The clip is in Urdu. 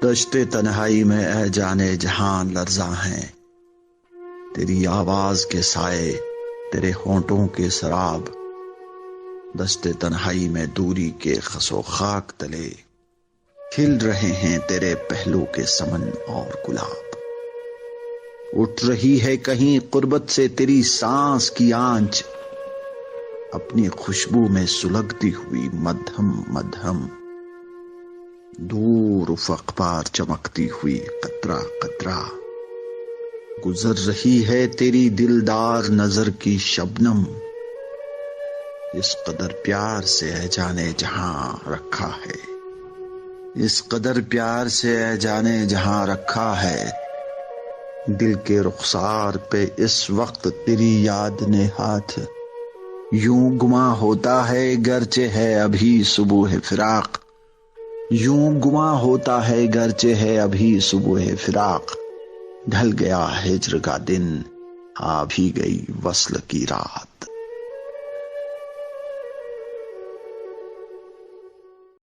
دشت تنہائی میں اے جانے جہاں لرزاں ہیں، تیری آواز کے سائے، تیرے ہونٹوں کے سراب، دشت تنہائی میں دوری کے خس و خاک تلے کھل رہے ہیں تیرے پہلو کے سمن اور گلاب۔ اٹھ رہی ہے کہیں قربت سے تیری سانس کی آنچ، اپنی خوشبو میں سلگتی ہوئی مدھم مدھم، دور افق پار چمکتی ہوئی قطرہ قطرہ، گزر رہی ہے تیری دلدار نظر کی شبنم، اس قدر پیار سے اے جانے جہاں رکھا ہے، اس قدر پیار سے اے جانے جہاں رکھا ہے، دل کے رخسار پہ اس وقت تیری یاد نے ہاتھ، یوں گماں ہوتا ہے گرچہ ہے ابھی صبح فراق، یوں گماں ہوتا ہے گرچہ ہے ابھی صبح فراق، ڈھل گیا ہجر کا دن، آ بھی گئی وصل کی رات۔